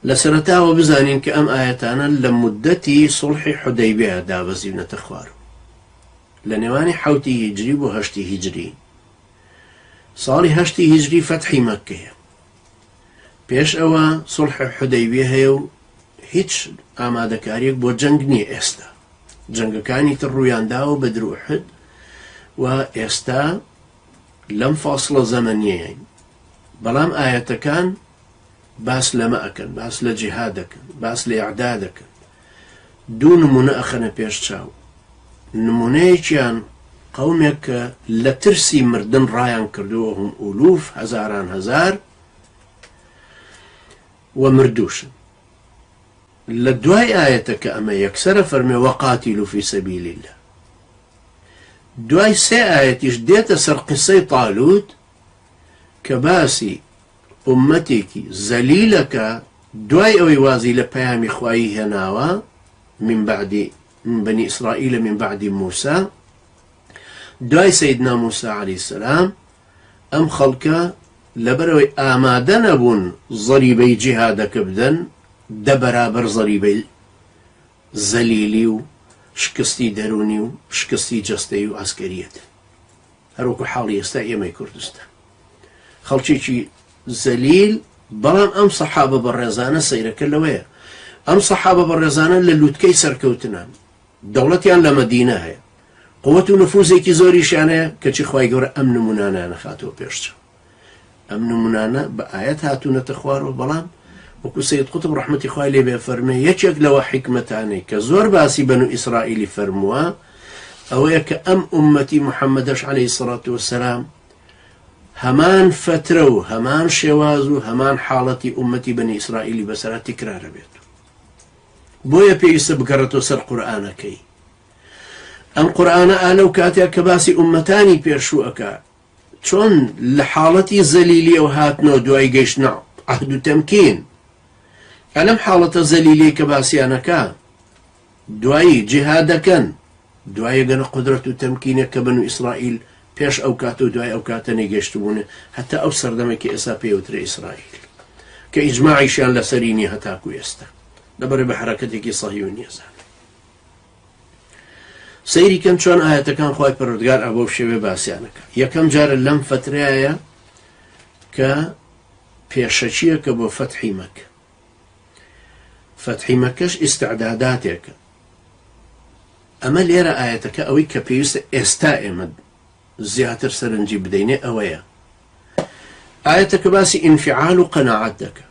لسرتها وبزانين كأم آياتانا لمدتي صلح حديبية دابزينة خوار لنواني حوتي هجري وهشتي هجري صالي هشتي هجري فتحي مكة بيش أوا صلح حديبية هيو هيتش ئامادەکاریەک بۆ جەنگ نییە ئێستا جەنگەکانی تر ڕوویان داوە بە درو ئوحد و ئێستا لەم فاصلە زەمەنیەیە بەڵام ئاەتەکان باس لەمە ئەکەن باس لە جیهاد دەکەن باس لە ئیعدا دەکەن دوو نمونە ئەخەنە پێش چاو نمونەیەکیان قەومێک کە لە ترسی مردن ڕایان کردووە هەم ئولوف هەزاران هەزار و مردووشن لە دوای ئاەتەکە ئەمە یەکسەرە فەرمێ وەقاتیلوا فی سەبیل الله دوای سێ ئاەتیش دێتە سەر قسەی طالوت کە باسی ئومەتێکی زەلیلەکە دوای ئەوەی وازی لە پەیامی خوایی هێناوە من بنی ئیسرائیل من بعد موسى دوای سەیدنا موسى عەلەیهی سەلام ئەم خەڵکە لەبەرەوەی ئامادە نەبوون زەریبەی جیهادەکە بدەن دە بەرابەر زەریبەی زەلیلی و شکستی دەرونی و شکستی جەستەیی و ئاسکەریەت هەروەکو حاڵی ئێستا ئێمەی کوردستان خەڵکێکی زەلیل بەڵام ئەم سەحابە بەڕێزانە سەیرەکە لەوەیە ئەم سەحابە بەڕێزانە لە لووتکەی سەرکەوتنان دەوڵەتیان لە مەدینە هەیە قووەت و نفوزێکی زۆریشیان هەیە کەچی خوای گەورە ئەم نمونانانە خاتەوە پێشچەوە ئەم نمونانە بە ئاەت هاتوونەتە خوارەوە بەڵام وەکو سەید قوتب ڕەحمەتی خوای لێ بێ فەرمێ یەکێک لەوە حیکمەتانەی کە زۆر باسی بەنو ئیسرائیلی فەرمووە ئەوەیە کە ئەم ئومەتی محەممەدەش عەلەیهی سەڵات وەسەلام هەمان فترە و هەمان شێواز و هەمان حاڵەتی ئومەتی بەنی ئیسرائیلی بەسەرا تیکرارە بێت بۆیە پێویستە بگەڕێتەوە سەر قورئانەکەی ئەم قورئانە ئالەو کاتێک کە باسی ئومەتانی پێشووەکە چۆن لە حاڵەتی زەلیلیەوە هاتنەوە دوای گەیشتنە عەهد و تەمکین ئەلەم حاڵەتە زەلیلی کە باسییانەکە دوایی جیهاد دەکەن دوایە گەنە قودرەت و تەمکینێک کە بەنو ئیسرائیل پێش ئەو کاتە و دوای ئەو کاتە نەیگەشتبوونە هەتا ئەو سەردەمێکی ئێستا پێوترە ئیسرائیل کە ئیجماعیشیان لەسەری نییە هەتاکو ئێستا لەبەرەوەی بە حەرەکەتێکی سەحیح و نیەزان سەیری کەم چۆن ئاەتەکان خوای پەروەردگار ئەبەو شێوێ باسییانەکە یەکەم جارە لەم فترەیە کە پێشەچیەکە بۆ فەتحی مەکە فتحی مەکەش ئیستعداداتێکە ئەمە لێرە ئاەتەکە ئەوەی کە پێویستە ئێستا ئێمە زیاتر سەرنجی بدەینێ ئەوەیە ئاەتەکە باسی ئینفعال و قەناعەت دەکە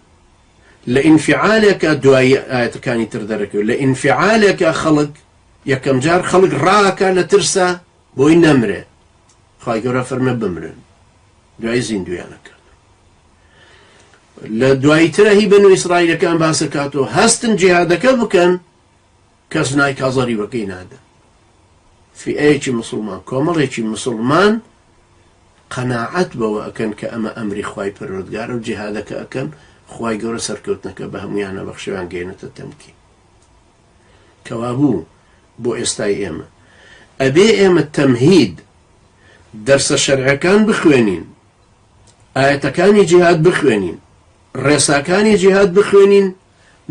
لە ئینفعالێکە دوای ئاەتەکانی تر دەرەکەوێت لە ئینفعالێکە خەڵک یەکەم جار خەڵک ڕاکە لە ترسە بۆی نەمرێ خوای گەورە فەرمێ بمرن دوای زیندویانەکە لە دوایترە هی بەنو ئیسرائیلەکان باسە کاتەوە هەستن جیهادەکە بکەن کەس نایکا زەریبەکەی نادە فئەیەکی مسلمان کۆمەڵێکی مسلمان قەناعەت بەوە ئەکەن کە ئەمە ئەمری خوای پەروەردگارە و جیهادەکە ئەکەن خوای گەورە سەرکەوتنەکە بە هەمویانە بەخشێوان گەێنێتە تەمکین کەوا بوو بۆ ئێستای ئێمە ئەبێ ئێمە تەمهید دەرسە شەرعەکان بخوێنین ئاەتەکانی جیهاد بخوێنین ڕێساکانی جیهاد بخوێنین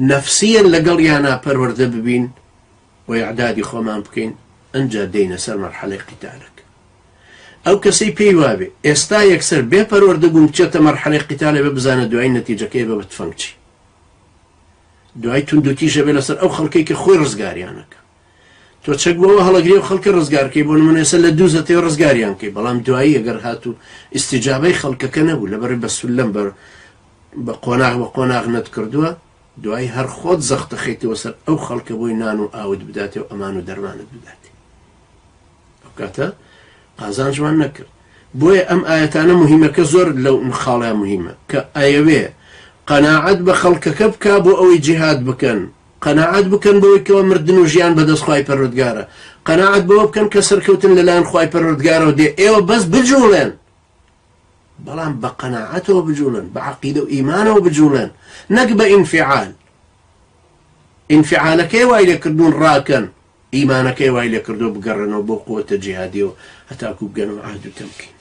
نەفسیەن لەگەڵ یانا پەروەردە ببین و ئیعدادی خۆمان بکەین ئەنجا دەینە سەر مەرحەلەی قیتالەکە ئەو کەسەی پێی وابێ ئێستا یەکسەر بێ پەروەردە بووم بچێتە مەرحەلەی قیتالێ بە بزانە دوای نەتیجەکەی بە بەتفەنگ چی دوای توندوتیژە بێ لەسەر ئەو خەڵکەی کە خۆی ڕزگاریانەکە تۆ چەک بەوە هەڵەگرێ و خەڵکی ڕزگارکەی بۆ نمونێسە لە دووزەتەوە ڕزگاریان کەی بەڵام دوایی ئەگەر هاتوو ئیستیجابەی خەڵکەکە نەبوو لەبەر بە سولەم بە قۆناغ بە قۆناغ نەت کردووە دوای هەر خۆت زەختە خەیتەوە سەر ئەو خەڵکە بۆی نان و ئاوت بداتێ و ئەمان و دەرمانت بداتێ ئەو کاتە قازانجمان نەکرد بۆیە ئەم ئاەتانە مهمەکە زۆر لەو خاڵیان مهمە کە ئەیەوێ قەناعەت بە خەڵکەکە بکا بۆ ئەوەی جیهاد بکەن قەناعەت بکەن بەوەی کەوە مردن و ژیان بەدەست خوای پەروەردگارە قەناعەت بەوە بکەن کە سەرکەوتن لەلایەن خوای پەروەردگارەوە دێ ئێوە بەس بجوڵێن بەڵام بە قەناعەتەوە بجوڵن بە عەقیدە و ئیمانەوە بجوڵن نەک بە ئینفعال ئینفعالەکەی وای لێکردوون ڕاکەن ئیمانەکەی وای لێکردووە بگەڕێنەوە بۆ قووەتە جیهادیەوە هەتاکوو بگەنەوە عەهد و تەمکین